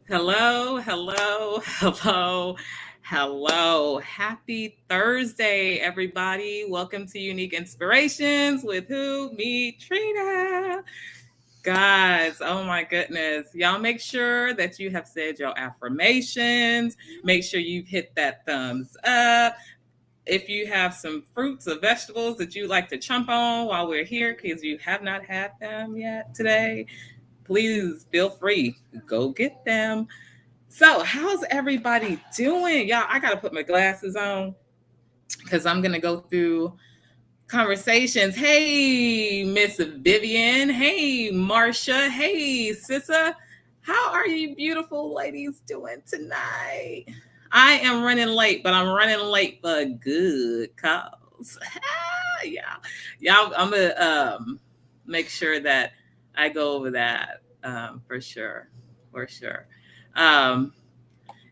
Hello, hello, hello, hello. Happy Thursday, everybody. Welcome to Unique Inspirations with who? Me, Trina. Guys, oh my goodness. Y'all make sure that you have said your affirmations. Make sure you've hit that thumbs up. If you have some fruits or vegetables that you like to chomp on while we're here, because you have not had them yet today, please feel free. Go get them. So, how's everybody doing? Y'all, I got to put my glasses on because I'm going to go through conversations. Hey, Miss Vivian. Hey, Marcia. Hey, Sissa. How are you beautiful ladies doing tonight? I am running late, but I'm running late for a good cause. Yeah. Y'all, I'm going to make sure that I go over that for sure. For sure. Um,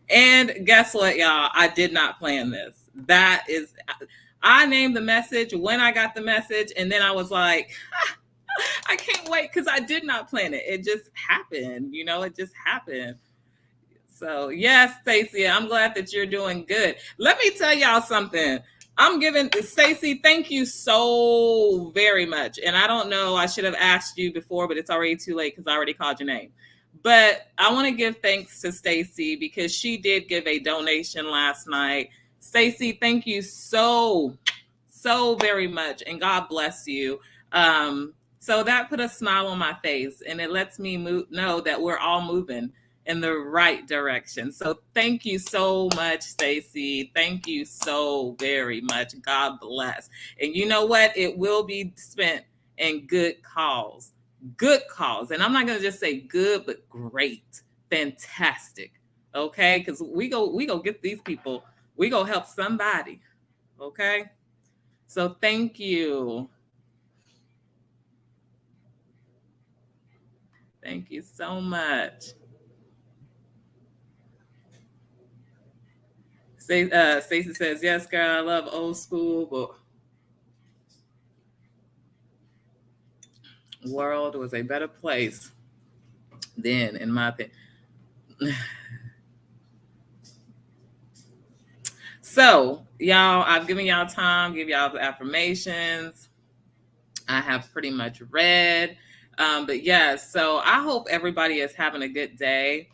and guess what, y'all? I did not plan this. That is, I named the message when I got the message, and then I was like, I can't wait because I did not plan it. It just happened, it just happened. So, yes, Stacey, I'm glad that you're doing good. Let me tell y'all something. I'm giving Stacey, thank you so very much. And I don't know, I should have asked you before, but it's already too late because I already called your name. But I want to give thanks to Stacey because she did give a donation last night. Stacey, thank you so very much, and God bless you. So that put a smile on my face, and it lets me know that we're all moving in the right direction. So thank you so much, Stacey. Thank you so very much. God bless. And you know what? It will be spent in good cause. Good cause. And I'm not going to just say good, but great, fantastic. Okay? Because we go get these people. We go help somebody. Okay? So thank you. Thank you so much. Stacey says, yes, girl, I love old school, but world was a better place then, in my opinion. So, y'all, I've given y'all time, give y'all the affirmations. I have pretty much read. But yes, so I hope everybody is having a good day.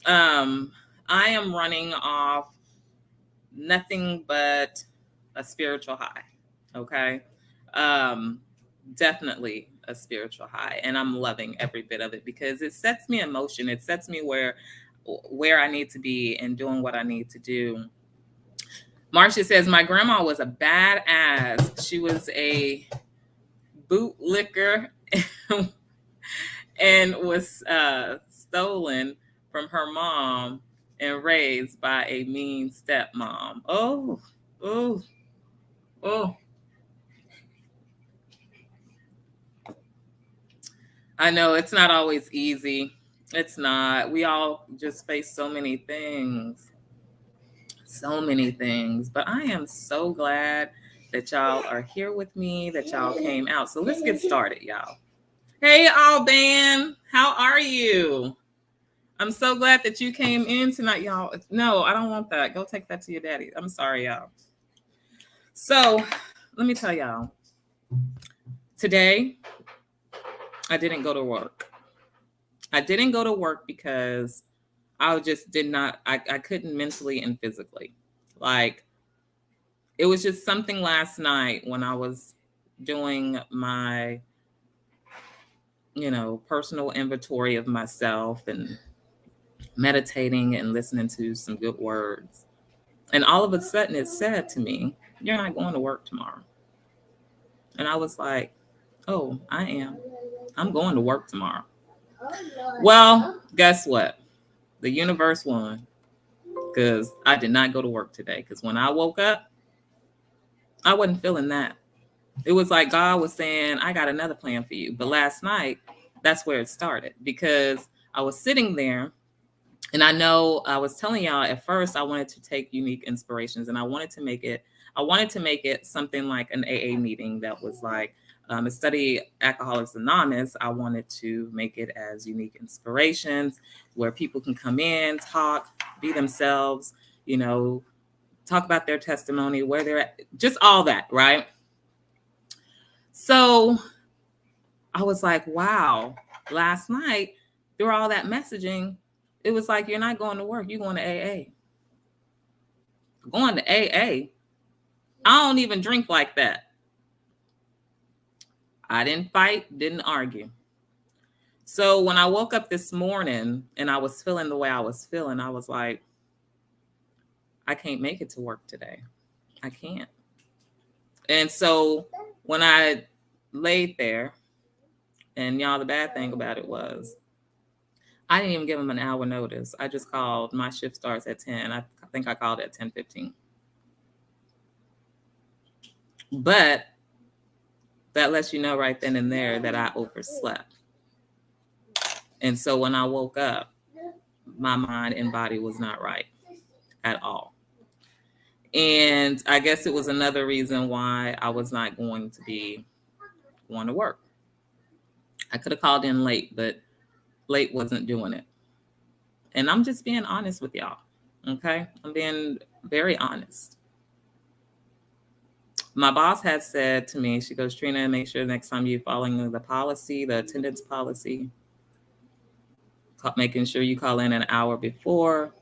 I am running off nothing but a spiritual high. Okay. Definitely a spiritual high. And I'm loving every bit of it because it sets me in motion. It sets me where I need to be and doing what I need to do. Marcia says, my grandma was a badass. She was a bootlicker and was stolen from her mom and raised by a mean stepmom. Oh, oh, oh. I know it's not always easy. It's not. We all just face so many things. So many things. But I am so glad that y'all are here with me, that y'all came out. So let's get started, y'all. Hey, Alban, how are you? I'm so glad that you came in tonight, y'all. No, I don't want that. Go take that to your daddy. I'm sorry, y'all. So let me tell y'all. Today, I didn't go to work. I didn't go to work because I just did not, I couldn't mentally and physically. Like, it was just something last night when I was doing my, personal inventory of myself and meditating and listening to some good words. And all of a sudden it said to me, you're not going to work tomorrow. And I was like, oh, I am. I'm going to work tomorrow. Well, guess what? The universe won because I did not go to work today. Because when I woke up, I wasn't feeling that. It was like God was saying, I got another plan for you. But last night, that's where it started because I was sitting there. And I know I was telling y'all at first I wanted to take Unique Inspirations and I wanted to make it something like an AA meeting that was like study Alcoholics Anonymous, I wanted to make it as Unique Inspirations, where people can come in, talk, be themselves, talk about their testimony, where they're at, just all that, right? So I was like, wow, last night, through all that messaging, it was like, you're not going to work, you're going to AA. Going to AA? I don't even drink like that. I didn't fight, didn't argue. So when I woke up this morning and I was feeling the way I was feeling, I was like, I can't make it to work today. I can't. And so when I laid there, and y'all, the bad thing about it was, I didn't even give them an hour notice. I just called. My shift starts at 10. I think I called at 10:15. But that lets you know right then and there that I overslept. And so when I woke up, my mind and body was not right at all. And I guess it was another reason why I was not going to be going to work. I could have called in late, but late wasn't doing it. And I'm just being honest with y'all. Okay? I'm being very honest. My boss had said to me, she goes, Trina, make sure next time you're following the policy, the attendance policy, making sure you call in an hour before,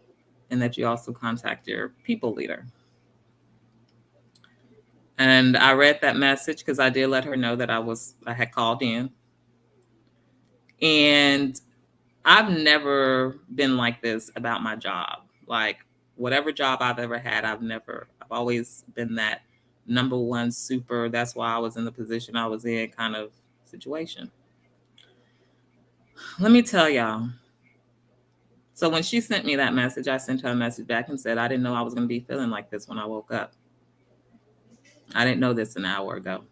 and that you also contact your people leader. And I read that message because I did let her know that I had called in. And I've never been like this about my job. Like whatever job I've ever had, I've always been that number one super, that's why I was in the position I was in kind of situation. Let me tell y'all. So when she sent me that message, I sent her a message back and said, I didn't know I was going to be feeling like this when I woke up. I didn't know this an hour ago.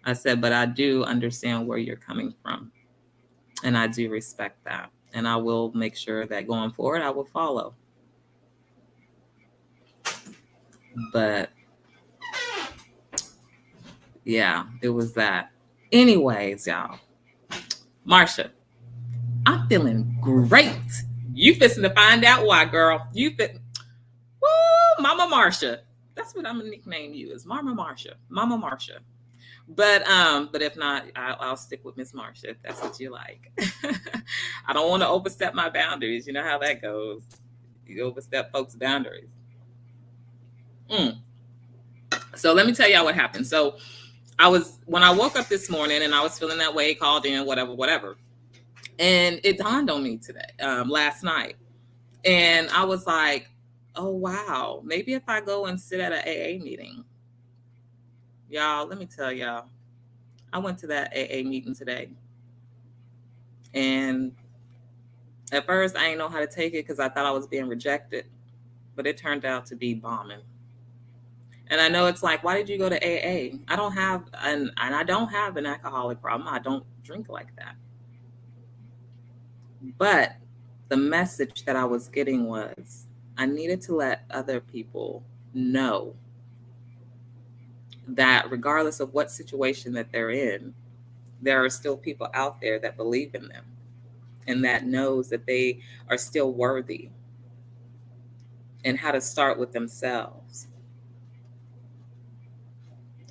I said, but I do understand where you're coming from. And I do respect that. And I will make sure that going forward, I will follow. But yeah, it was that. Anyways, y'all. Marsha, I'm feeling great. You fixing to find out why, girl. Woo, Mama Marsha. That's what I'm gonna nickname you, is Mama Marsha. Mama Marsha. But if not, I'll stick with Miss Marsha if that's what you like. I don't want to overstep my boundaries. You know how that goes. You overstep folks' boundaries. So let me tell y'all what happened. So when I woke up this morning and I was feeling that way, called in, whatever. And it dawned on me today, last night. And I was like, oh, wow, maybe if I go and sit at an AA meeting. Y'all, let me tell y'all, I went to that AA meeting today. And at first, I didn't know how to take it because I thought I was being rejected. But it turned out to be bombing. And I know it's like, why did you go to AA? I don't have an alcoholic problem. I don't drink like that. But the message that I was getting was I needed to let other people know that regardless of what situation that they're in, there are still people out there that believe in them and that knows that they are still worthy, and how to start with themselves.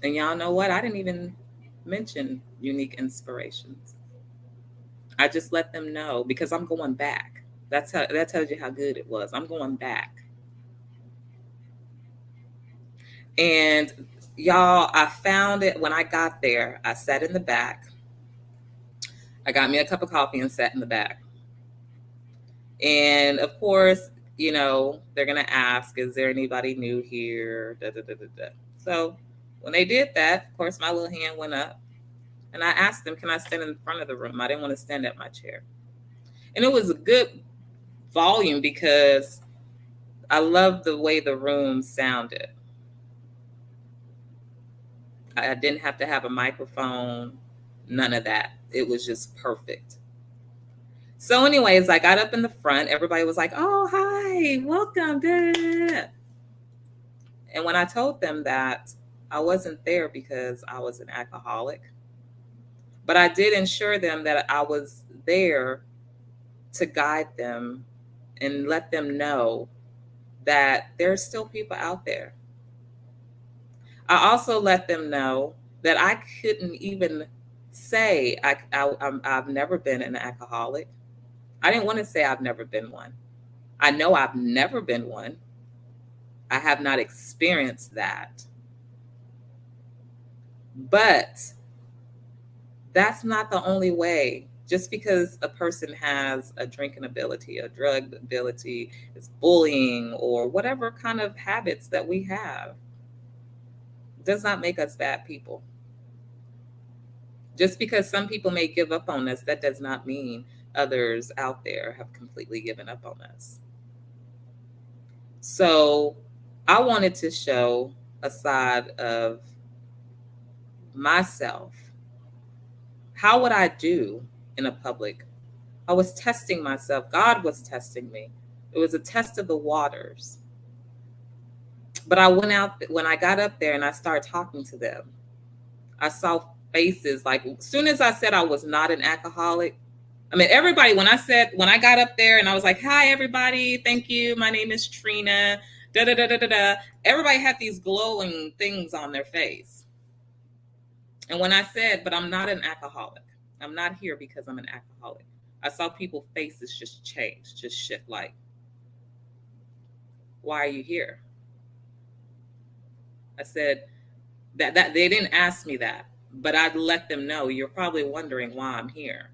And y'all know what? I didn't even mention Unique Inspirations. I just let them know because I'm going back. That tells you how good it was. I'm going back. And y'all, I found it when I got there. I sat in the back. I got me a cup of coffee and sat in the back. And of course, they're going to ask, is there anybody new here? So when they did that, of course, my little hand went up. And I asked them, can I stand in front of the room? I didn't want to stand at my chair. And it was a good volume because I loved the way the room sounded. I didn't have to have a microphone, none of that. It was just perfect. So anyways, I got up in the front. Everybody was like, oh, hi, welcome. And when I told them that, I wasn't there because I was an alcoholic, but I did ensure them that I was there to guide them and let them know that there's still people out there. I also let them know that I couldn't even say I've never been an alcoholic. I didn't want to say I've never been one. I know I've never been one. I have not experienced that. But that's not the only way. Just because a person has a drinking ability, a drug ability, is bullying, or whatever kind of habits that we have, does not make us bad people. Just because some people may give up on us, that does not mean others out there have completely given up on us. So I wanted to show a side of myself. How would I do in a public? I was testing myself. God was testing me. It was a test of the waters. But I went out, when I got up there and I started talking to them, I saw faces. Like, as soon as I said I was not an alcoholic, I mean, everybody, when I got up there and I was like, hi, everybody, thank you, my name is Trina, da da da da da da, everybody had these glowing things on their face. And when I said, but I'm not an alcoholic, I'm not here because I'm an alcoholic, I saw people's faces just change, just shift, like, why are you here? I said that they didn't ask me that, but I'd let them know, you're probably wondering why I'm here.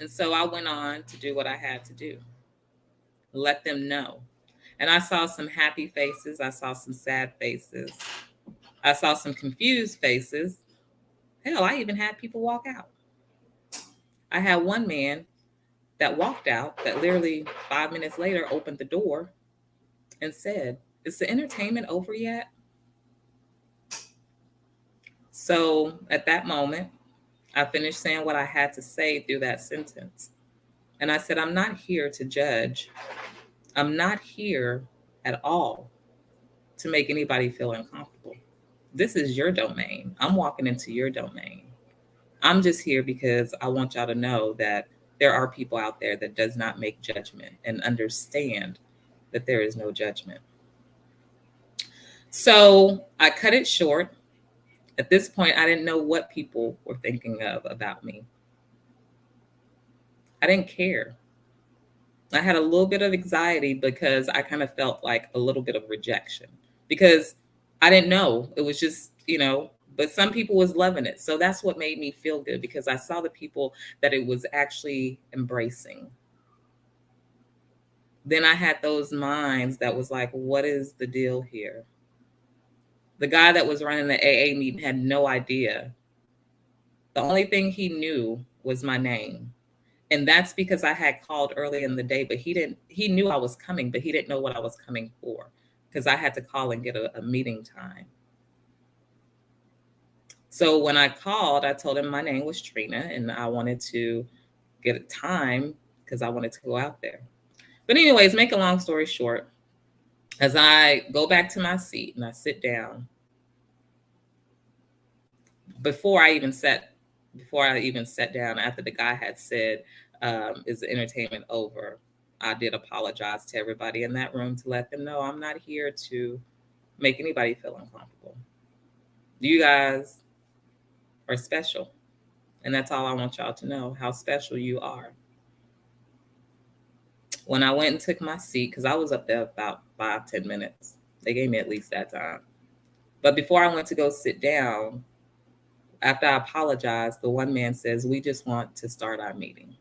And so I went on to do what I had to do, let them know. And I saw some happy faces. I saw some sad faces. I saw some confused faces. Hell, I even had people walk out. I had one man that walked out that literally 5 minutes later opened the door and said, is the entertainment over yet? So at that moment, I finished saying what I had to say through that sentence. And I said, I'm not here to judge. I'm not here at all to make anybody feel uncomfortable. This is your domain. I'm walking into your domain. I'm just here because I want y'all to know that there are people out there that does not make judgment and understand that there is no judgment. So I cut it short. At this point, I didn't know what people were thinking of about me. I didn't care. I had a little bit of anxiety because I kind of felt like a little bit of rejection because I didn't know. It was just, but some people was loving it. So that's what made me feel good because I saw the people that it was actually embracing. Then I had those minds that was like, what is the deal here? The guy that was running the AA meeting had no idea. The only thing he knew was my name. And that's because I had called early in the day, but he knew I was coming, but he didn't know what I was coming for because I had to call and get a meeting time. So when I called, I told him my name was Trina and I wanted to get a time because I wanted to go out there. But anyways, make a long story short, as I go back to my seat and I sit down, before I even sat down, after the guy had said, is the entertainment over? I did apologize to everybody in that room to let them know I'm not here to make anybody feel uncomfortable. You guys are special. And that's all I want y'all to know, how special you are. When I went and took my seat, because I was up there about 5-10 minutes, they gave me at least that time. But before I went to go sit down, after I apologized, the one man says, we just want to start our meeting.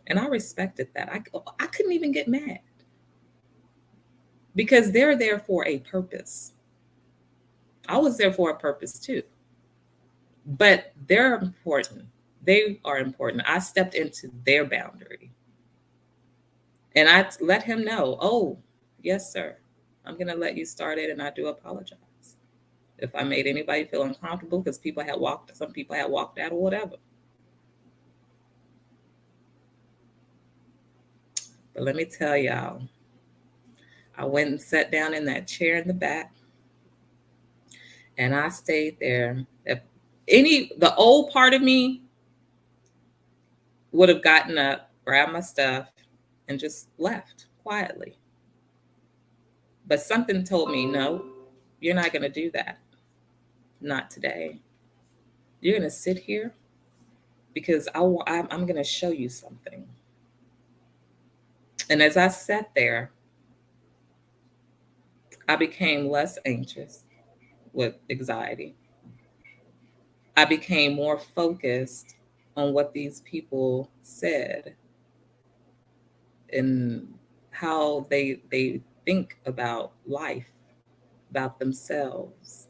And I respected that. I couldn't even get mad because they're there for a purpose. I was there for a purpose too. But they're important. They are important. I stepped into their boundary. And I let him know, oh, yes, sir. I'm going to let you start it, and I do apologize if I made anybody feel uncomfortable because some people had walked out or whatever. But let me tell y'all, I went and sat down in that chair in the back. And I stayed there. If the old part of me would have gotten up, grabbed my stuff, and just left quietly. But something told me, no, you're not going to do that. Not today. You're going to sit here because I'm going to show you something. And as I sat there, I became less anxious with anxiety. I became more focused on what these people said and how they think about life, about themselves.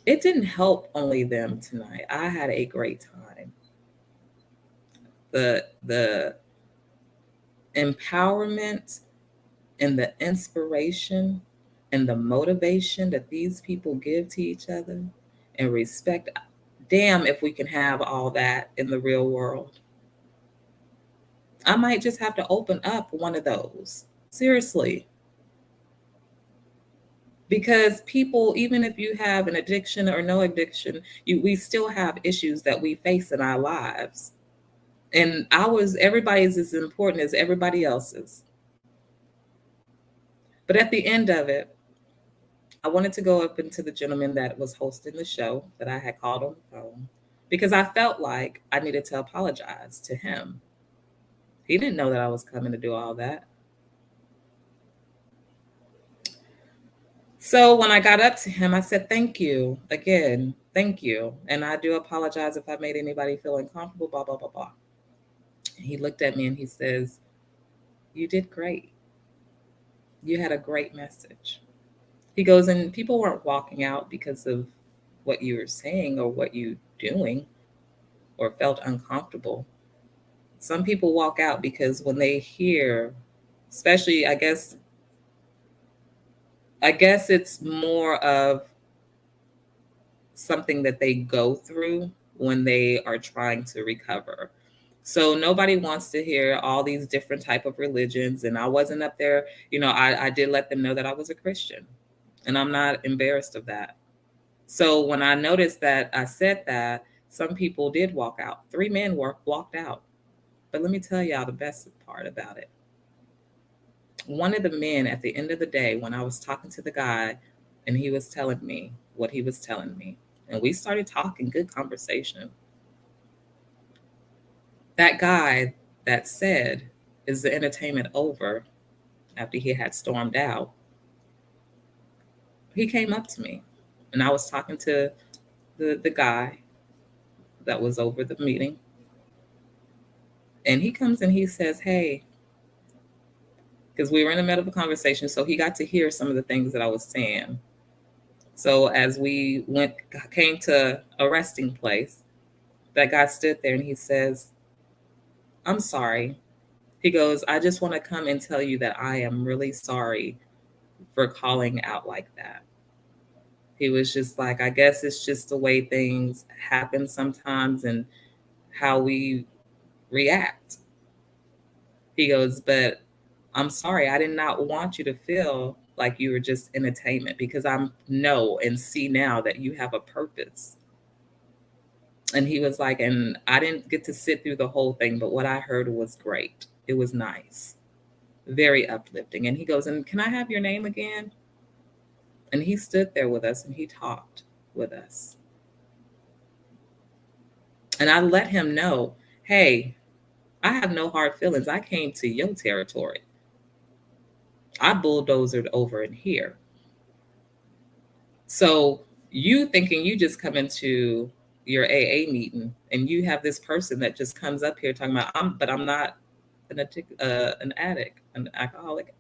It didn't help only them tonight. I had a great time. The empowerment and the inspiration and the motivation that these people give to each other and respect. Damn, if we can have all that in the real world. I might just have to open up one of those. Seriously. Because people, even if you have an addiction or no addiction, we still have issues that we face in our lives. And everybody's as important as everybody else's. But at the end of it, I wanted to go up into the gentleman that was hosting the show that I had called on the phone because I felt like I needed to apologize to him. He didn't know that I was coming to do all that. So when I got up to him, I said, thank you again. Thank you. And I do apologize if I made anybody feel uncomfortable, blah, blah, blah, blah. He looked at me and he says, you did great. You had a great message. He goes, and people weren't walking out because of what you were saying or what you were doing or felt uncomfortable. Some people walk out because when they hear, especially, I guess it's more of something that they go through when they are trying to recover. So nobody wants to hear all these different type of religions. And I wasn't up there, I did let them know that I was a Christian, and I'm not embarrassed of that. So when I noticed that I said that, some people did walk out. 3 men walked out. But let me tell y'all the best part about it. One of the men at the end of the day, when I was talking to the guy and he was telling me what he was telling me, and we started talking, good conversation. That guy that said, is the entertainment over, after he had stormed out, he came up to me and I was talking to the guy that was over the meeting. And he comes and he says, hey, because we were in the middle of a conversation, so he got to hear some of the things that I was saying. So as we came to a resting place, that guy stood there and he says, I'm sorry. He goes, I just want to come and tell you that I am really sorry for calling out like that. He was just like, I guess it's just the way things happen sometimes and how we react. He goes, but I'm sorry, I did not want you to feel like you were just entertainment, because I know and see now that you have a purpose. And he was like, and I didn't get to sit through the whole thing, but what I heard was great. It was nice, very uplifting. And he goes, and can I have your name again? And he stood there with us and he talked with us. And I let him know, hey, I have no hard feelings. I came to your territory. I bulldozered over in here. So you thinking you just come into your AA meeting and you have this person that just comes up here talking about, I'm not an addict, an alcoholic.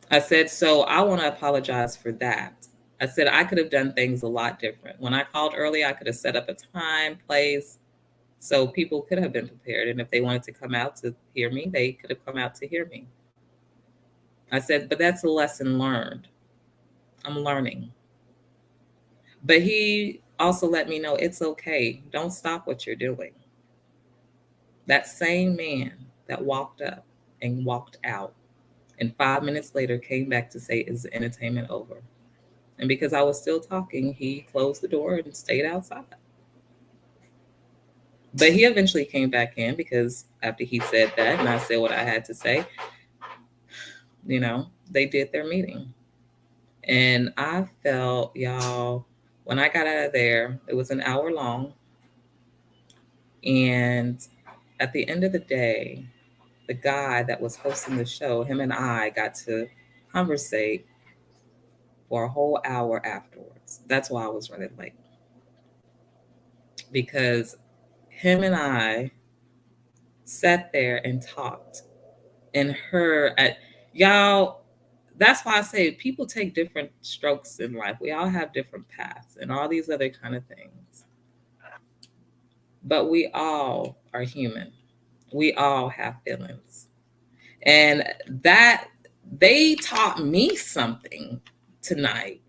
I said, so I want to apologize for that. I said, I could have done things a lot different. When I called early, I could have set up a time, place, so people could have been prepared. And if they wanted to come out to hear me, they could have come out to hear me. I said, but that's a lesson learned. I'm learning. But he also let me know it's okay. Don't stop what you're doing. That same man that walked up, and walked out. And 5 minutes later came back to say, "Is the entertainment over?" And because I was still talking, he closed the door and stayed outside. But he eventually came back in because after he said that and I said what I had to say, they did their meeting. And I felt, y'all, when I got out of there, it was an hour long. And at the end of the day, the guy that was hosting the show, him and I got to conversate for a whole hour afterwards. That's why I was running late. Because him and I sat there and talked and heard at y'all. That's why I say people take different strokes in life. We all have different paths and all these other kind of things. But we all are human. We all have feelings. And that they taught me something tonight.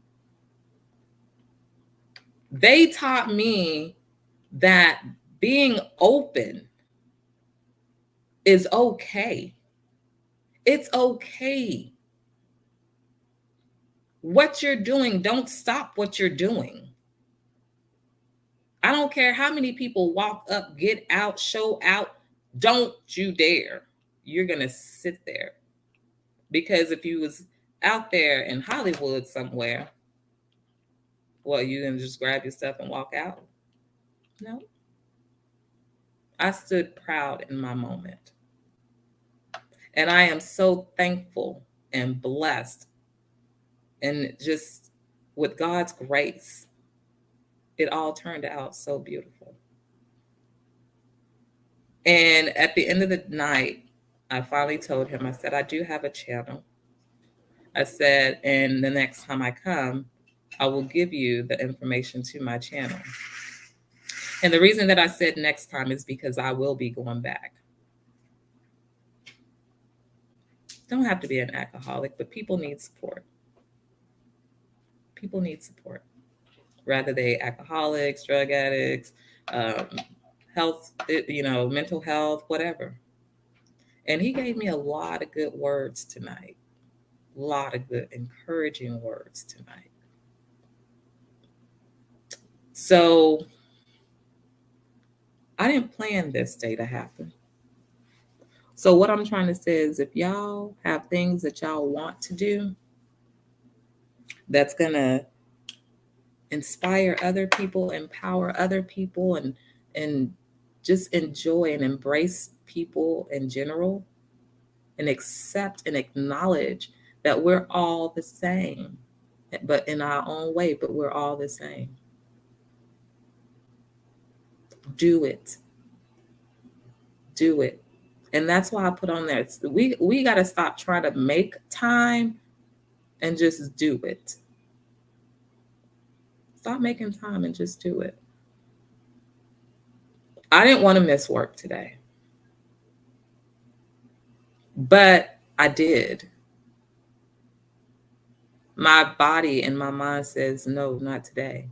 They taught me that being open is okay. It's okay. What you're doing, don't stop what you're doing. I don't care how many people walk up, get out, show out. Don't you dare. You're going to sit there. Because if you was out there in Hollywood somewhere, well, you going to just grab your stuff and walk out? No. I stood proud in my moment. And I am so thankful and blessed. And just with God's grace, it all turned out so beautiful. And at the end of the night, I finally told him, I said, I do have a channel. I said, and the next time I come, I will give you the information to my channel. And the reason that I said next time is because I will be going back. Don't have to be an alcoholic, but people need support. People need support. Rather they alcoholics, drug addicts, health, mental health, whatever. And he gave me a lot of good words tonight. A lot of good, encouraging words tonight. So I didn't plan this day to happen. So what I'm trying to say is if y'all have things that y'all want to do that's going to inspire other people, empower other people, and just enjoy and embrace people in general, and accept and acknowledge that we're all the same, but in our own way, but we're all the same. Do it. Do it. And that's why I put on there. We got to stop trying to make time and just do it. Stop making time and just do it. I didn't want to miss work today, but I did. My body and my mind says, no, not today.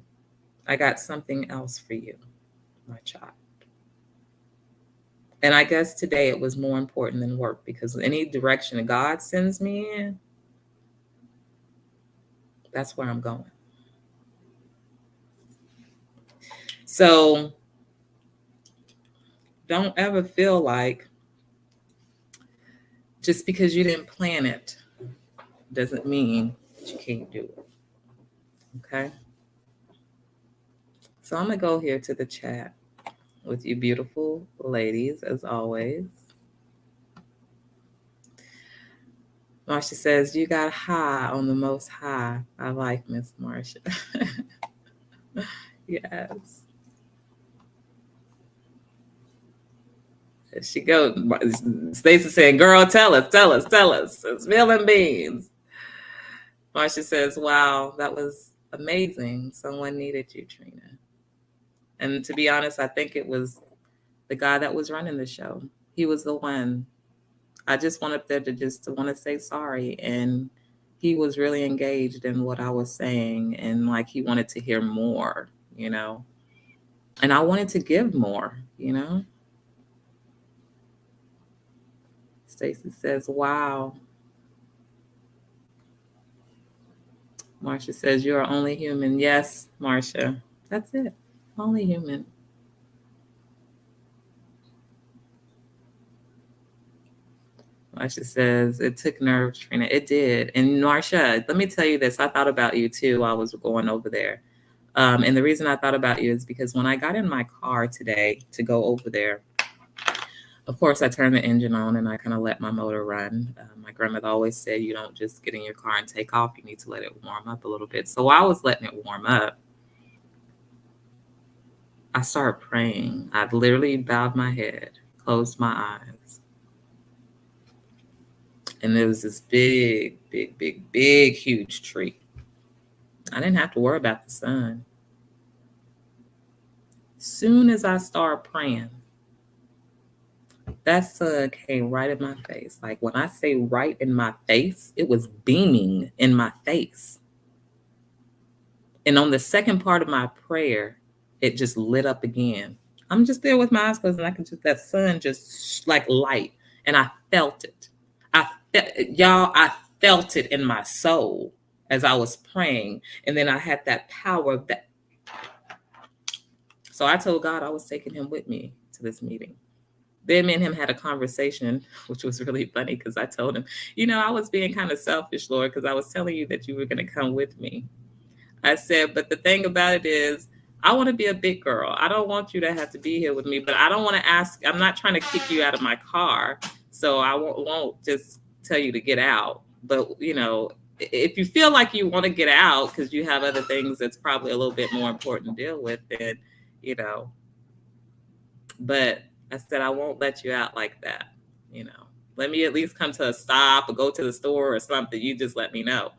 I got something else for you, my child. And I guess today it was more important than work, because any direction God sends me in, that's where I'm going. So don't ever feel like just because you didn't plan it doesn't mean that you can't do it. Okay? So I'm going to go here to the chat with you beautiful ladies, as always. Marsha says, you got high on the most high. I like Miss Marsha. Yes. There she goes. Stacey saying, girl, tell us. It's Mill and Beans. Marsha says, wow, that was amazing. Someone needed you, Trina. And to be honest, I think it was the guy that was running the show. He was the one. I just went up there to want to say sorry. And he was really engaged in what I was saying. And like he wanted to hear more, And I wanted to give more, Stacy says, wow. Marcia says, you are only human. Yes, Marcia. That's it. Only human. Marcia says, it took nerve, Trina. It did. And Marcia, let me tell you this. I thought about you too while I was going over there. And the reason I thought about you is because when I got in my car today to go over there, of course, I turned the engine on and I kind of let my motor run. My grandmother always said, you don't just get in your car and take off. You need to let it warm up a little bit. So while I was letting it warm up, I started praying. I literally bowed my head, closed my eyes. And there was this big, big, big, big, huge tree. I didn't have to worry about the sun. Soon as I started praying, that sun came right in my face. Like when I say right in my face, it was beaming in my face. And on the second part of my prayer, it just lit up again. I'm just there with my eyes closed, and I can just, that sun just like light. And I felt it. I felt it in my soul as I was praying. And then I had that power of that. So I told God I was taking him with me to this meeting. Then me and him had a conversation, which was really funny because I told him, I was being kind of selfish, Lord, because I was telling you that you were going to come with me. I said, but the thing about it is, I want to be a big girl. I don't want you to have to be here with me, but I don't want to ask. I'm not trying to kick you out of my car. So I won't just tell you to get out. But, if you feel like you want to get out because you have other things that's probably a little bit more important to deal with, then, but I said, I won't let you out like that. Let me at least come to a stop or go to the store or something. You just let me know.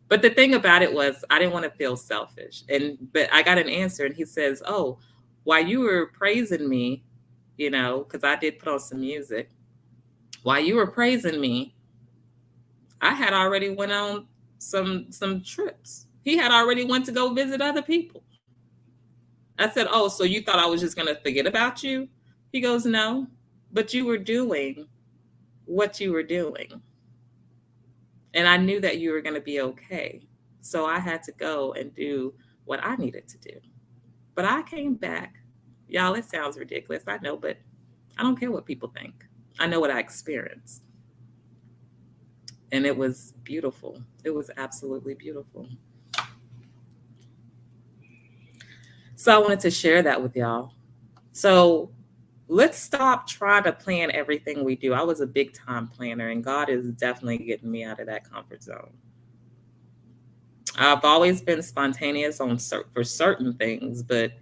But the thing about it was I didn't want to feel selfish. But I got an answer and he says, oh, while you were praising me, because I did put on some music, while you were praising me, I had already went on some trips. He had already went to go visit other people. I said, oh, so you thought I was just going to forget about you? He goes, no, but you were doing what you were doing. And I knew that you were going to be okay. So I had to go and do what I needed to do. But I came back. Y'all, it sounds ridiculous. I know, but I don't care what people think. I know what I experienced. And it was beautiful. It was absolutely beautiful. So I wanted to share that with y'all. So let's stop trying to plan everything we do. I was a big time planner, and God is definitely getting me out of that comfort zone. I've always been spontaneous for certain things, but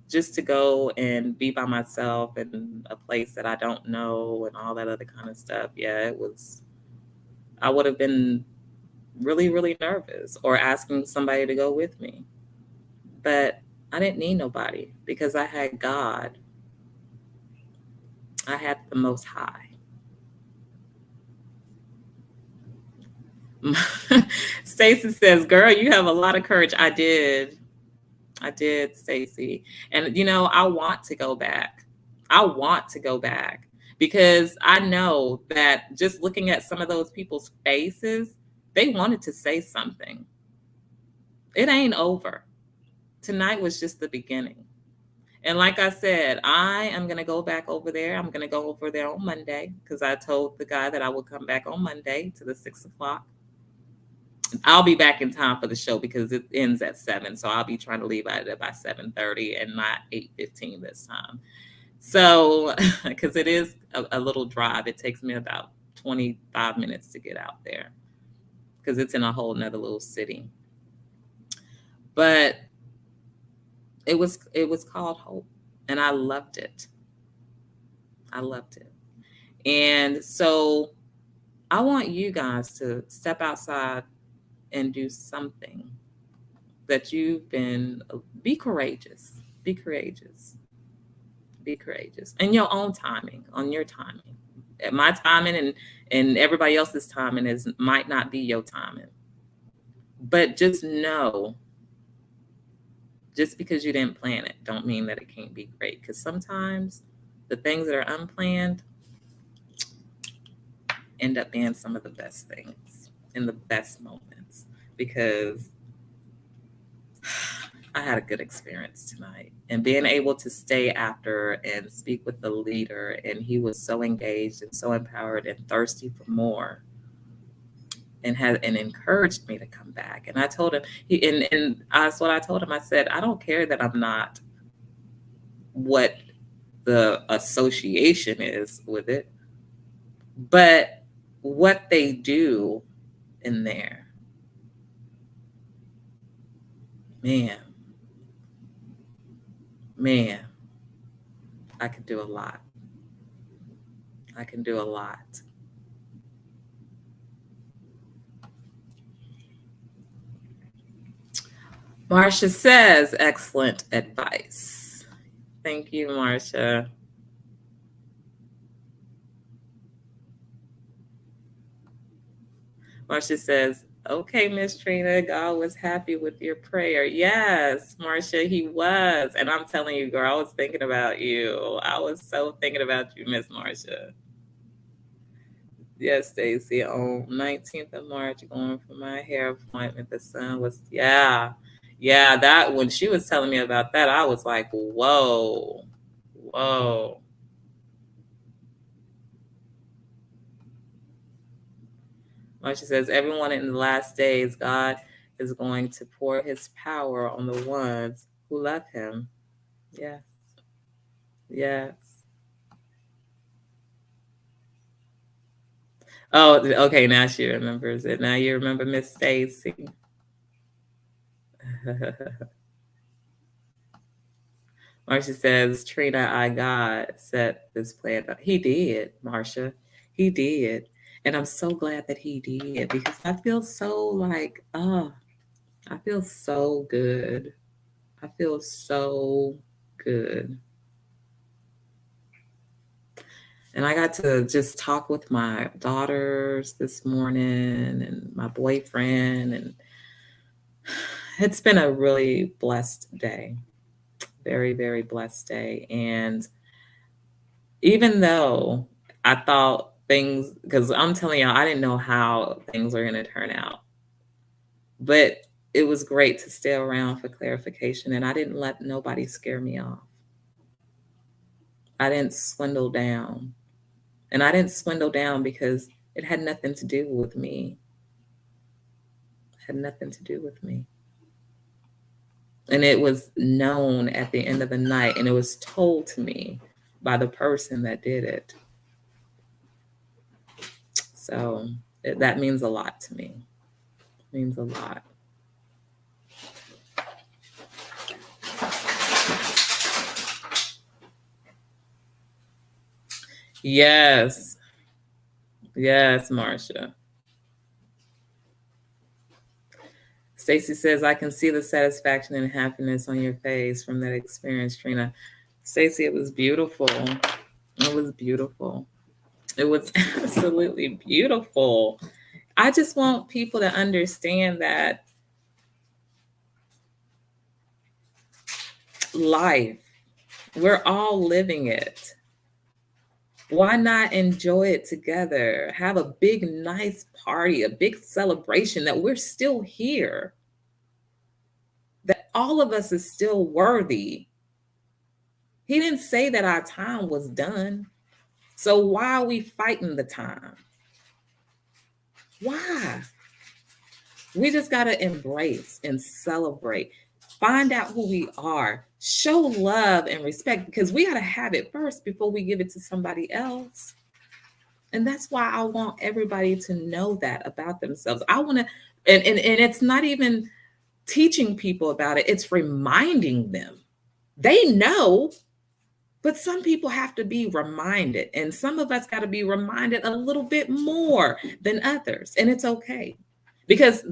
just to go and be by myself in a place that I don't know and all that other kind of stuff, yeah, I would have been really, really nervous or asking somebody to go with me. But I didn't need nobody because I had God. I had the Most High. Stacy says, girl, you have a lot of courage. I did, Stacy. And, I want to go back. Because I know that just looking at some of those people's faces, they wanted to say something. It ain't over. Tonight was just the beginning. And like I said, I am going to go back over there. I'm going to go over there on Monday because I told the guy that I would come back on Monday to the 6 o'clock. I'll be back in time for the show because it ends at 7. So I'll be trying to leave out of there by 7:30 and not 8:15 this time. So, because it is a little drive, it takes me about 25 minutes to get out there because it's in a whole nother little city. But it was called Hope, and I loved it. And so I want you guys to step outside and do something that you've been. Be courageous. In your own timing, on your timing. My timing and everybody else's timing might not be your timing. But just know, just because you didn't plan it, don't mean that it can't be great. Because sometimes the things that are unplanned, end up being some of the best things and the best moments, because I had a good experience tonight. And being able to stay after and speak with the leader, and he was so engaged and so empowered and thirsty for more, and encouraged me to come back. And I told him, and that's what I told him. I said, I don't care that I'm not what the association is with it, but what they do in there, man, man, I could do a lot. I can do a lot. Marcia says, excellent advice. Thank you, Marcia. Marcia says, okay, Miss Trina, God was happy with your prayer. Yes, Marcia, he was. And I'm telling you, girl, I was thinking about you. I was so thinking about you, Miss Marcia. Yes, Stacy, on 19th of March, going for my hair appointment. The sun was, yeah. That when she was telling me about that, I was like, whoa. Marcia says, everyone in the last days, God is going to pour his power on the ones who love him. Yes. Oh, okay, now she remembers it. Now you remember Miss Stacy. Marcia says, Trina, God set this plan up. He did, Marcia. He did. And I'm so glad that he did, because I feel so like, I feel so good. I feel so good. And I got to just talk with my daughters this morning and my boyfriend. And it's been a really blessed day. Very, very blessed day. And even though I thought things, because I'm telling y'all, I didn't know how things were going to turn out. But it was great to stay around for clarification. And I didn't let nobody scare me off. I didn't swindle down. And I didn't swindle down because it had nothing to do with me. It had nothing to do with me. And it was known at the end of the night, and it was told to me by the person that did it. So that means a lot to me. It means a lot. Yes, Marcia. Stacy says, I can see the satisfaction and happiness on your face from that experience, Trina. Stacy, it was beautiful. It was beautiful. It was absolutely beautiful. I just want people to understand that life, we're all living it. Why not enjoy it together? Have a big, nice party, a big celebration that we're still here, that all of us is still worthy. He didn't say that our time was done. So why are we fighting the time? Why? We just got to embrace and celebrate. Find out who we are. Show love and respect, because we got to have it first before we give it to somebody else. And that's why I want everybody to know that about themselves. I want to, and it's not even teaching people about it, it's reminding them. They know, but some people have to be reminded. And some of us got to be reminded a little bit more than others. And it's okay. Because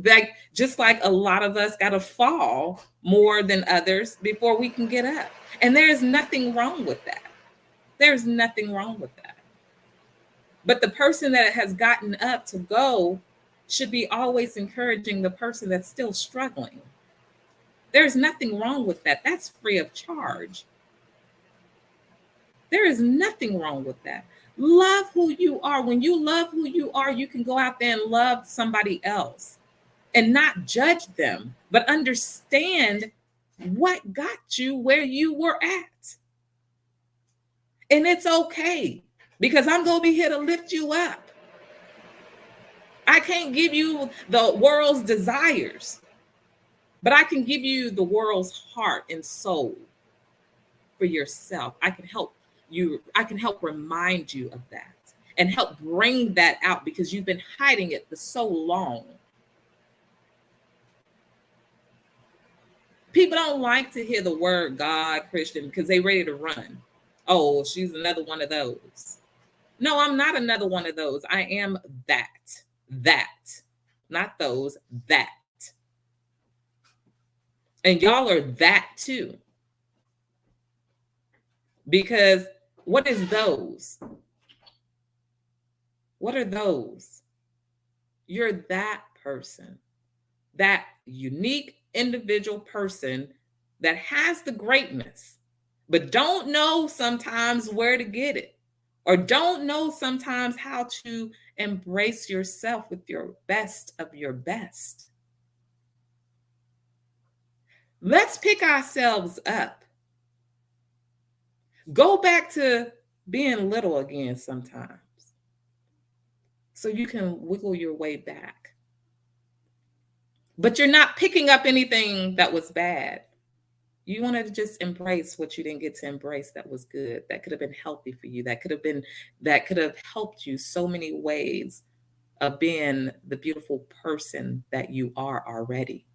just like a lot of us got to fall more than others before we can get up. And there's nothing wrong with that. There's nothing wrong with that. But the person that has gotten up to go should be always encouraging the person that's still struggling. There's nothing wrong with that. That's free of charge. There is nothing wrong with that. Love who you are. When you love who you are, you can go out there and love somebody else and not judge them, but understand what got you where you were at. And it's okay, because I'm going to be here to lift you up. I can't give you the world's desires, but I can give you the world's heart and soul for yourself. I can help you. I can help remind you of that and help bring that out, because you've been hiding it for so long. People don't like to hear the word God, Christian, because they ready to run. Oh, she's another one of those. No, I'm not another one of those. I am that. That. Not those, that. And y'all are that too. Because what is those? What are those? You're that person, that unique individual person that has the greatness, but don't know sometimes where to get it, or don't know sometimes how to embrace yourself with your best of your best. Let's pick ourselves up. Go back to being little again sometimes, so you can wiggle your way back. But you're not picking up anything that was bad. You want to just embrace what you didn't get to embrace that was good, that could have been healthy for you, that could have helped you so many ways of being the beautiful person that you are already.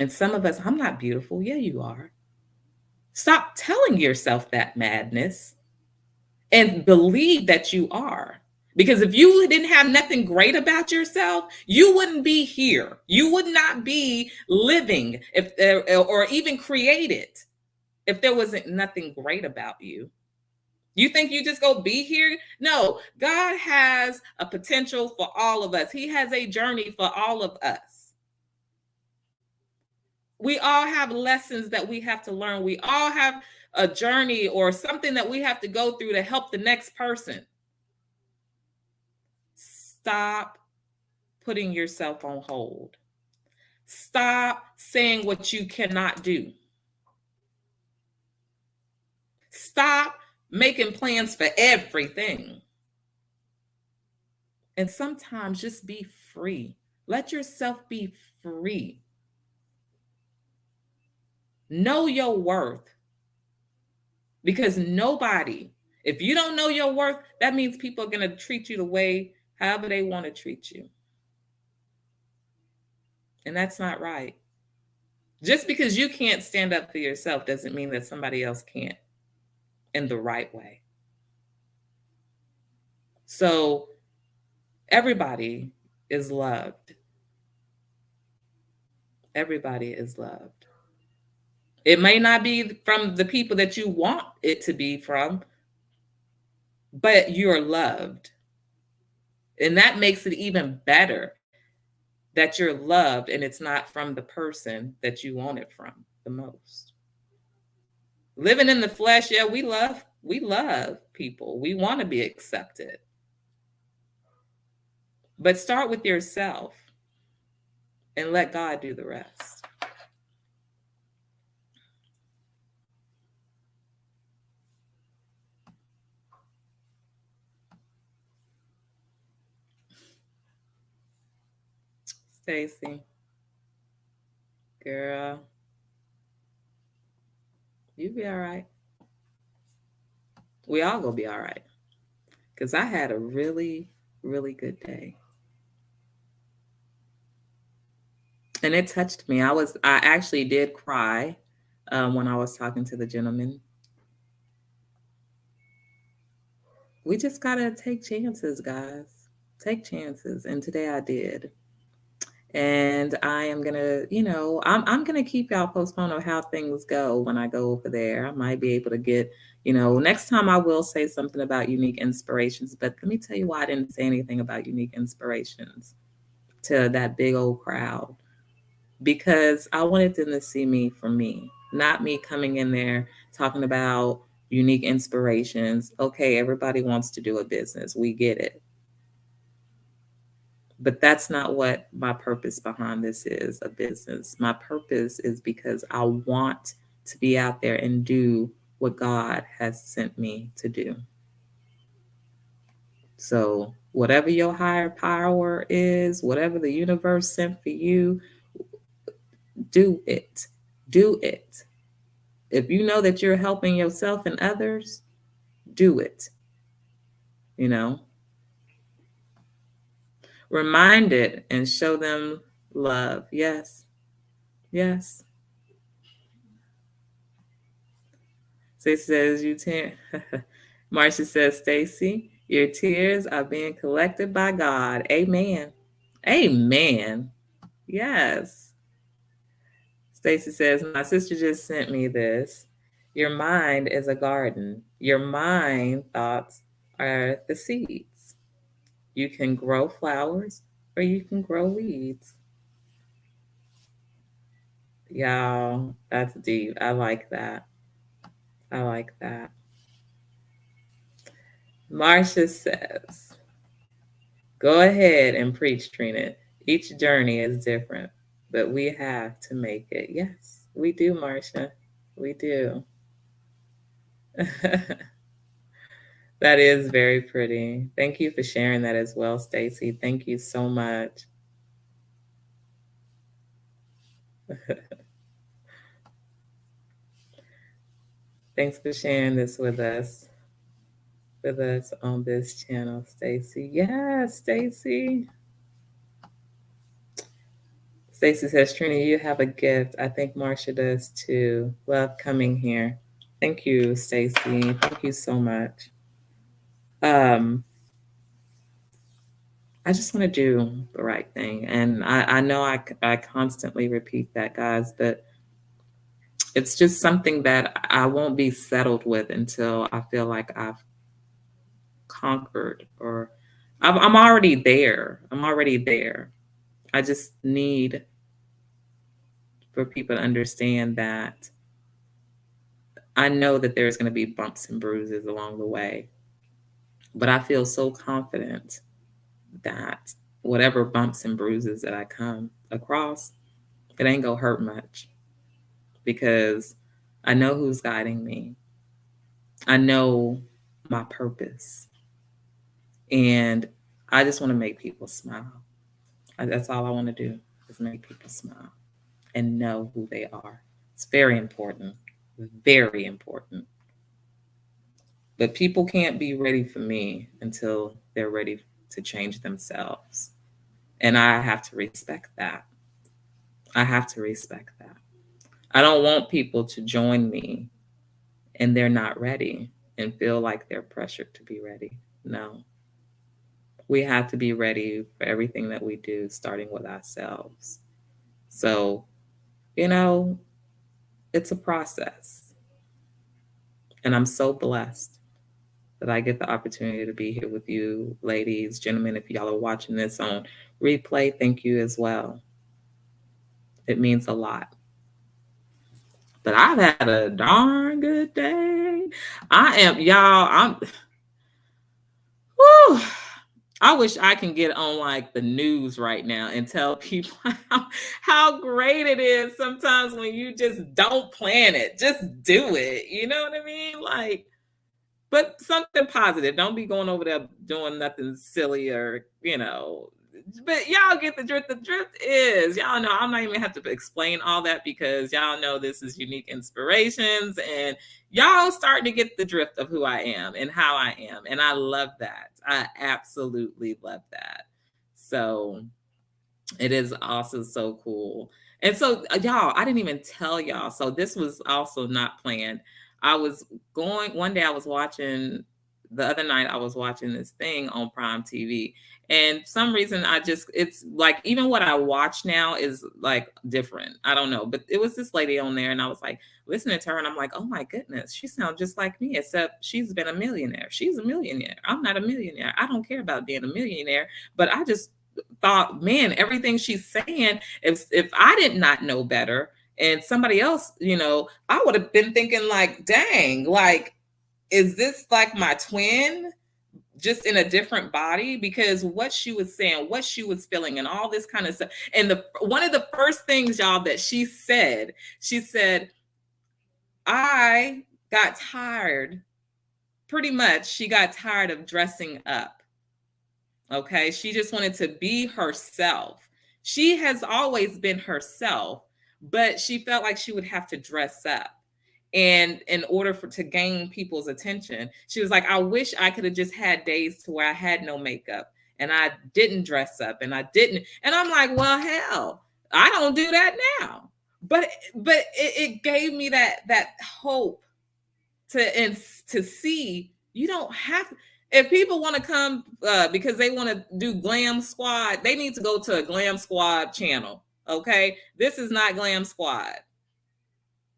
And some of us, I'm not beautiful. Yeah, you are. Stop telling yourself that madness and believe that you are. Because if you didn't have nothing great about yourself, you wouldn't be here. You would not be living if there, or even created, if there wasn't nothing great about you. You think you just go be here? No, God has a potential for all of us. He has a journey for all of us. We all have lessons that we have to learn. We all have a journey or something that we have to go through to help the next person. Stop putting yourself on hold. Stop saying what you cannot do. Stop making plans for everything. And sometimes just be free. Let yourself be free. Know your worth. Because nobody, if you don't know your worth, that means people are going to treat you the way, however they want to treat you. And that's not right. Just because you can't stand up for yourself doesn't mean that somebody else can't in the right way. So everybody is loved. Everybody is loved. It may not be from the people that you want it to be from, but you're loved. And that makes it even better that you're loved and it's not from the person that you want it from the most. Living in the flesh, yeah, we love people. We want to be accepted. But start with yourself and let God do the rest. Stacy, girl, you be all right. We all gonna be all right. Because I had a really, really good day. And it touched me. I actually did cry when I was talking to the gentleman. We just gotta take chances, guys. Take chances. And today I did. And I am gonna, I'm gonna keep y'all postponed on how things go when I go over there. I might be able to get, next time I will say something about unique inspirations. But let me tell you why I didn't say anything about unique inspirations to that big old crowd. Because I wanted them to see me for me, not me coming in there talking about Unique Inspirations. Okay, everybody wants to do a business. We get it. But that's not what my purpose behind this is, a business. My purpose is because I want to be out there and do what God has sent me to do. So, whatever your higher power is, whatever the universe sent for you, do it. Do it. If you know that you're helping yourself and others, do it. You know, remind it and show them love. Yes. Yes. Stacey says, you Marcia says, Stacy, your tears are being collected by God. Amen. Amen. Yes. Stacy says, my sister just sent me this. Your mind is a garden. Your mind thoughts are the seeds. You can grow flowers or you can grow weeds. Y'all, that's deep. I like that. I like that. Marcia says, go ahead and preach, Trina. Each journey is different, but we have to make it. Yes, we do, Marcia. We do. That is very pretty. Thank you for sharing that as well, Stacy. Thank you so much. Thanks for sharing this with us on this channel, Stacy. Yes, Stacy. Stacy says, Trina, you have a gift. I think Marcia does too. Love coming here. Thank you, Stacy. Thank you so much. I just want to do the right thing. And I know I constantly repeat that, guys, but it's just something that I won't be settled with until I feel like I've conquered or I'm already there. I'm already there. I just need for people to understand that I know that there's going to be bumps and bruises along the way, but I feel so confident that whatever bumps and bruises that I come across, it ain't gonna hurt much because I know who's guiding me. I know my purpose. And I just want to make people smile. That's all I want to do is make people smile and know who they are. It's very important. Very important. But people can't be ready for me until they're ready to change themselves. And I have to respect that. I have to respect that. I don't want people to join me and they're not ready and feel like they're pressured to be ready. No. We have to be ready for everything that we do, starting with ourselves. So, it's a process. And I'm so blessed that I get the opportunity to be here with you, ladies, gentlemen. If y'all are watching this on replay, thank you as well. It means a lot. But I've had a darn good day. Whew, I wish I can get on like the news right now and tell people how great it is sometimes when you just don't plan it. Just do it. You know what I mean? Like, but something positive. Don't be going over there doing nothing silly or, but y'all get the drift. The drift is, y'all know, I'm not even have to explain all that because y'all know this is Unique Inspirations and y'all starting to get the drift of who I am and how I am. And I love that. I absolutely love that. So it is also so cool. And so, y'all, I didn't even tell y'all. So this was also not planned. One day the other night I was watching this thing on Prime TV. And some reason it's like, even what I watch now is like different. I don't know. But it was this lady on there and I was like listening to her and I'm like, oh my goodness, she sounds just like me, except she's been a millionaire. She's a millionaire. I'm not a millionaire. I don't care about being a millionaire, but I just thought, man, everything she's saying, if I did not know better and somebody else, I would have been thinking like, dang, like is this like my twin, just in a different body? Because what she was saying, what she was feeling, and all this kind of stuff. And the one of the first things, y'all, that she said, I got tired. Pretty much, she got tired of dressing up. Okay. She just wanted to be herself. She has always been herself, but she felt like she would have to dress up. And in order to gain people's attention, she was like, I wish I could have just had days to where I had no makeup and I didn't dress up and I didn't. And I'm like, well, hell, I don't do that now. But it gave me that hope to see you don't have, if people want to come because they want to do Glam Squad, they need to go to a Glam Squad channel. Okay, this is not Glam Squad.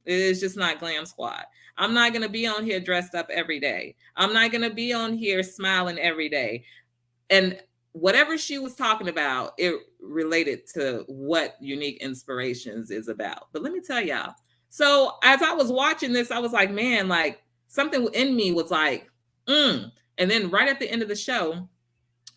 It is just not Glam Squad. I'm not going to be on here dressed up every day. I'm not going to be on here smiling every day. And whatever she was talking about, it related to what Unique Inspirations is about. But let me tell y'all. So as I was watching this, I was like, man, like something in me was like, And then right at the end of the show,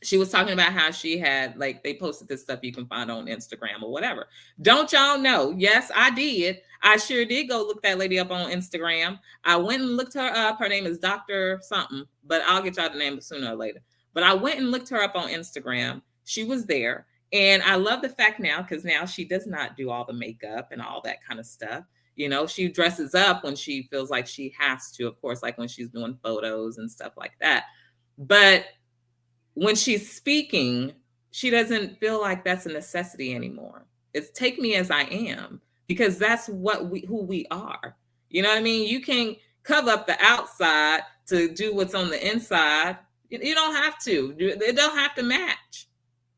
she was talking about how she had, like, they posted this stuff you can find on Instagram or whatever. Don't y'all know? Yes, I did. I sure did go look that lady up on Instagram. I went and looked her up. Her name is Dr. something, but I'll get y'all the name sooner or later. But I went and looked her up on Instagram. She was there. And I love the fact now, because now she does not do all the makeup and all that kind of stuff. You know, she dresses up when she feels like she has to, of course, like when she's doing photos and stuff like that. But when she's speaking, she doesn't feel like that's a necessity anymore. It's take me as I am, because that's who we are. You know what I mean? You can cover up the outside to do what's on the inside. You don't have to. It don't have to match.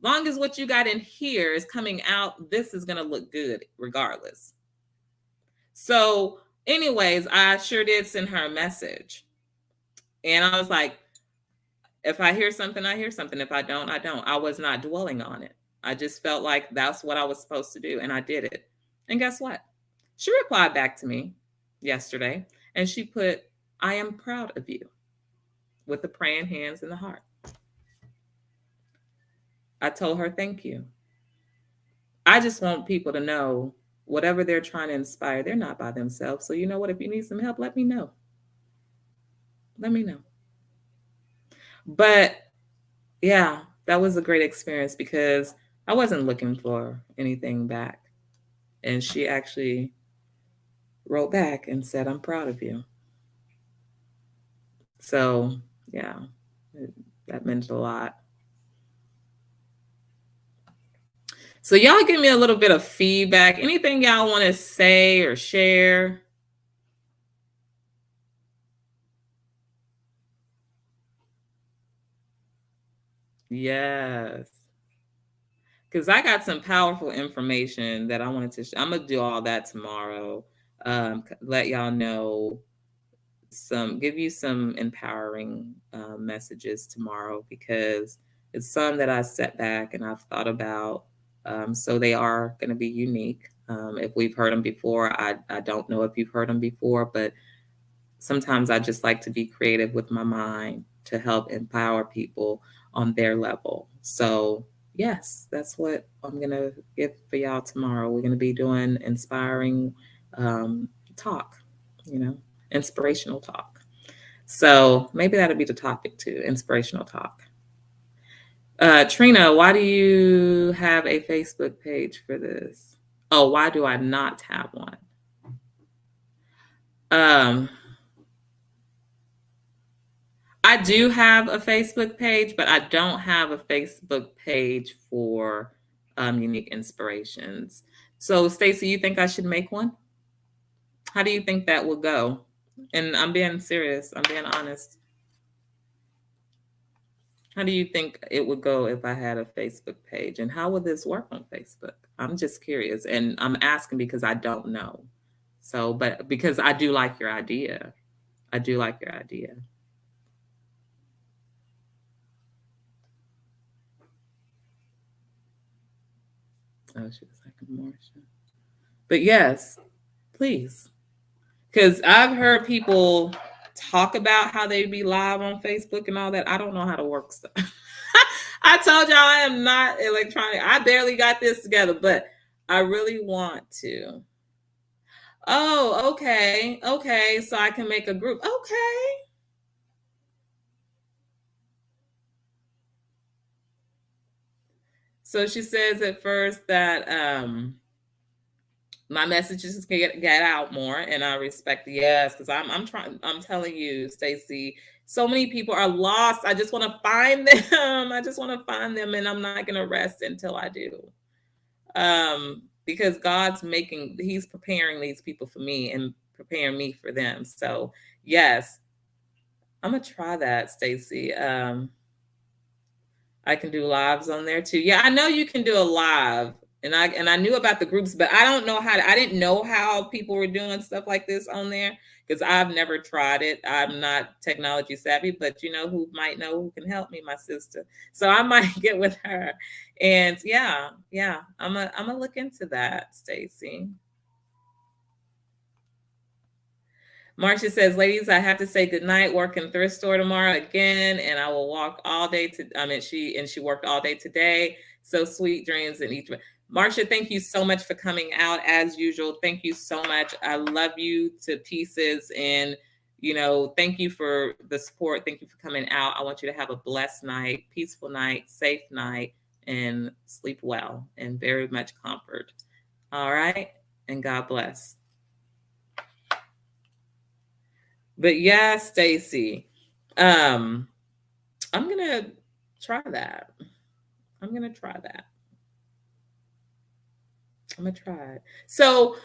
Long as what you got in here is coming out, this is going to look good regardless. So, anyways, I sure did send her a message. And I was like, if I hear something, I hear something. If I don't, I don't. I was not dwelling on it. I just felt like that's what I was supposed to do, and I did it. And guess what? She replied back to me yesterday, and she put, I am proud of you, with the praying hands and the heart. I told her, thank you. I just want people to know whatever they're trying to inspire, they're not by themselves. So you know what? If you need some help, let me know. Let me know. But yeah, that was a great experience because I wasn't looking for anything back. And she actually wrote back and said, I'm proud of you. So yeah, that meant a lot. So y'all give me a little bit of feedback. Anything y'all want to say or share? Yes. Because I got some powerful information that I wanted to I'm going to do all that tomorrow. Let y'all know give you some empowering messages tomorrow, because it's some that I set back and I've thought about. So they are going to be unique. If we've heard them before, I don't know if you've heard them before, but sometimes I just like to be creative with my mind to help empower people on their level. So yes, that's what I'm going to give for y'all tomorrow. We're going to be doing inspiring talk, inspirational talk. So maybe that'll be the topic too, inspirational talk. Trina, why do you have a Facebook page for this? Oh, why do I not have one? I do have a Facebook page, but I don't have a Facebook page for Unique Inspirations. So, Stacey, you think I should make one? How do you think that will go? And I'm being serious. I'm being honest. How do you think it would go if I had a Facebook page? And how would this work on Facebook? I'm just curious. And I'm asking because I don't know. So, but because I do like your idea. I do like your idea. Oh, she was like Marsha. But yes, please. Because I've heard people talk about how they be live on Facebook and all that. I don't know how to work stuff. I told y'all I am not electronic. I barely got this together, but I really want to. Oh, okay. Okay. So I can make a group. Okay. So she says at first that my messages can get out more, and I respect, yes, because I'm trying. I'm telling you, Stacy, so many people are lost. I just want to find them. I just want to find them, and I'm not gonna rest until I do. Because He's preparing these people for me and preparing me for them. So yes, I'm gonna try that, Stacy. I can do lives on there too. Yeah, I know you can do a live. And I knew about the groups, but I don't know I didn't know how people were doing stuff like this on there because I've never tried it. I'm not technology savvy, but you know who might know who can help me, my sister. So I might get with her. And yeah, I'm gonna look into that, Stacy. Marcia says, ladies, I have to say goodnight. Work in thrift store tomorrow again, and I will walk all day to she worked all day today. So sweet dreams in each. Marcia, thank you so much for coming out as usual. Thank you so much. I love you to pieces. And thank you for the support. Thank you for coming out. I want you to have a blessed night, peaceful night, safe night, and sleep well and very much comfort. All right. And God bless. But yeah, Stacy, I'm gonna try that. I'm gonna try that. I'm gonna try it. So,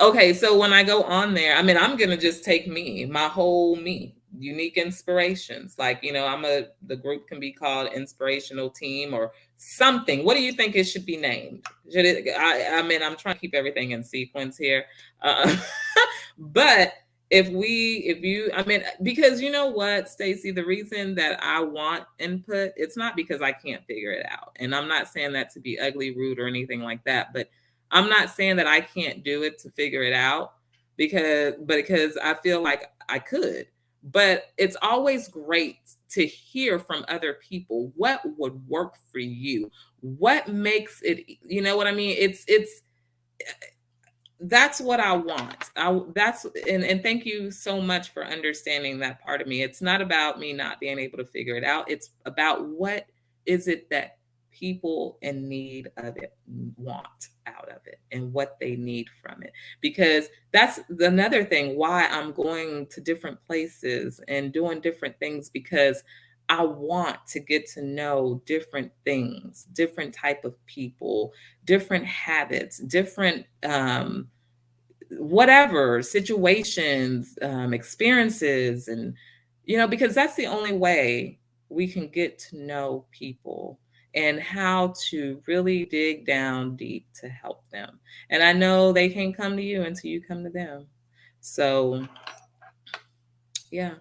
okay, so when I go on there, I'm gonna just take my whole me, unique inspirations. Like, the group can be called Inspirational Team or something. What do you think it should be named? Should it? I'm trying to keep everything in sequence here, but because you know what, Stacy, the reason that I want input, it's not because I can't figure it out, and I'm not saying that to be ugly, rude, or anything like that, but I'm not saying that I can't do it to figure it out because I feel like I could. But it's always great to hear from other people what would work for you. What makes it, you know what I mean? It's that's what I want. And thank you so much for understanding that part of me. It's not about me not being able to figure it out. It's about what is it that people in need of it want out of it and what they need from it. Because that's another thing why I'm going to different places and doing different things, because I want to get to know different things, different type of people, different habits, different whatever situations, experiences, and because that's the only way we can get to know people and how to really dig down deep to help them. And I know they can't come to you until you come to them. So yeah,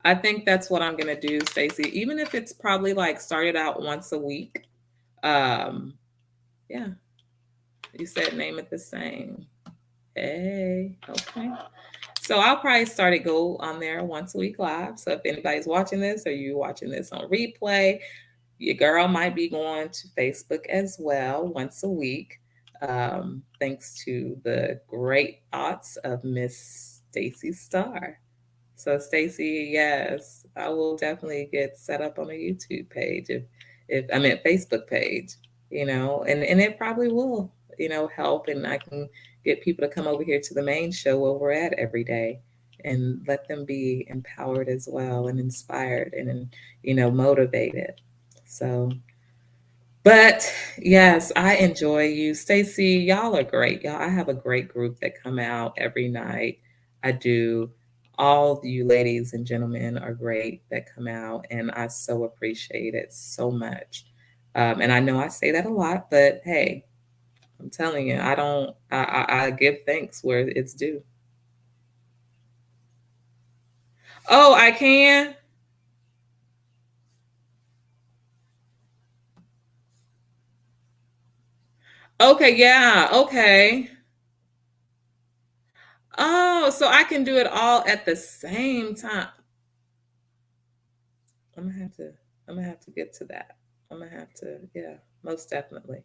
I think that's what I'm gonna do, Stacey, even if it's probably like started out once a week. Yeah, you said name it the same. Hey, okay. So I'll probably go on there once a week live. So if anybody's watching this or you watching this on replay, your girl might be going to Facebook as well once a week. Thanks to the great thoughts of Miss Stacy Starr. So Stacy, yes, I will definitely get set up on a YouTube page if I mean Facebook page, and it probably will, help, and I can get people to come over here to the main show where we're at every day and let them be empowered as well and inspired and motivated. So but yes, I enjoy you, Stacy. Y'all are great. Y'all, I have a great group that come out every night. I do. All you ladies and gentlemen are great that come out, and I so appreciate it so much. And I know I say that a lot, but hey, I'm telling you, I don't. I give thanks where it's due. Oh, I can. Okay, yeah, okay. Oh, so I can do it all at the same time. I'm gonna have to I'm gonna have to get to that. I'm gonna have to, yeah, most definitely.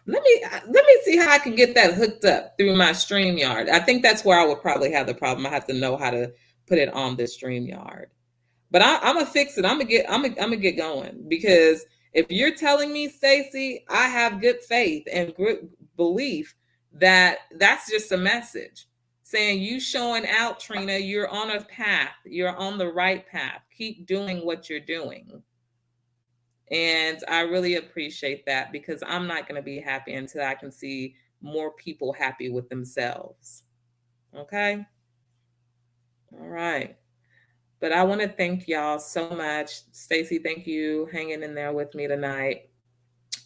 Let me see how I can get that hooked up through my StreamYard. I think that's where I would probably have the problem. I have to know how to put it on the StreamYard. But I'm gonna fix it. I'm gonna get going, because if you're telling me, Stacy, I have good faith and good belief that that's just a message saying you showing out, Trina. You're on a path. You're on the right path. Keep doing what you're doing. And I really appreciate that, because I'm not going to be happy until I can see more people happy with themselves. Okay. All right. But I want to thank y'all so much. Stacy, thank you hanging in there with me tonight.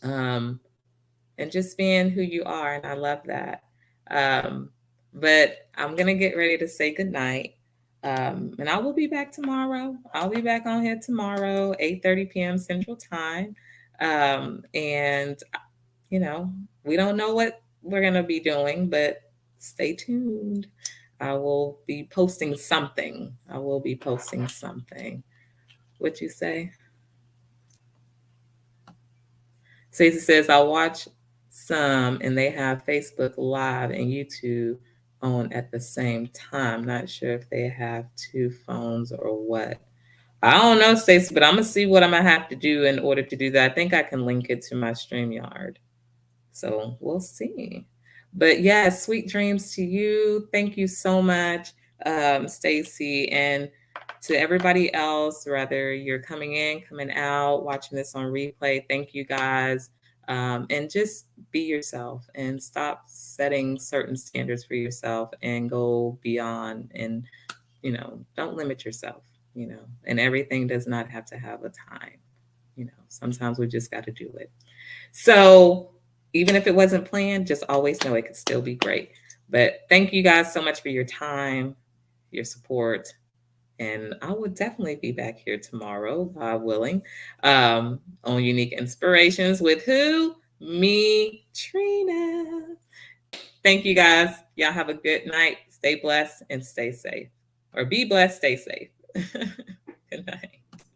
Um, and just being who you are. And I love that. Um, but I'm going to get ready to say goodnight. And I will be back tomorrow. I'll be back on here tomorrow, 8:30 p.m. Central Time. And, we don't know what we're going to be doing, but stay tuned. I will be posting something. I will be posting something. What you say? Stacey says, I'll watch some and they have Facebook Live and YouTube on at the same time. Not sure if they have two phones or what. I don't know, Stacey, but I'm going to see what I'm going to have to do in order to do that. I think I can link it to my StreamYard. So we'll see. But yeah, sweet dreams to you. Thank you so much, Stacy. And to everybody else, whether you're coming in, coming out, watching this on replay, thank you guys. And just be yourself and stop setting certain standards for yourself and go beyond, and, don't limit yourself, and everything does not have to have a time. Sometimes we just got to do it. So even if it wasn't planned, just always know it could still be great. But thank you guys so much for your time, your support. And I will definitely be back here tomorrow, God willing, on Unique Inspirations with who? Me, Trina. Thank you guys. Y'all have a good night. Stay blessed and stay safe. Or be blessed, stay safe. Good night.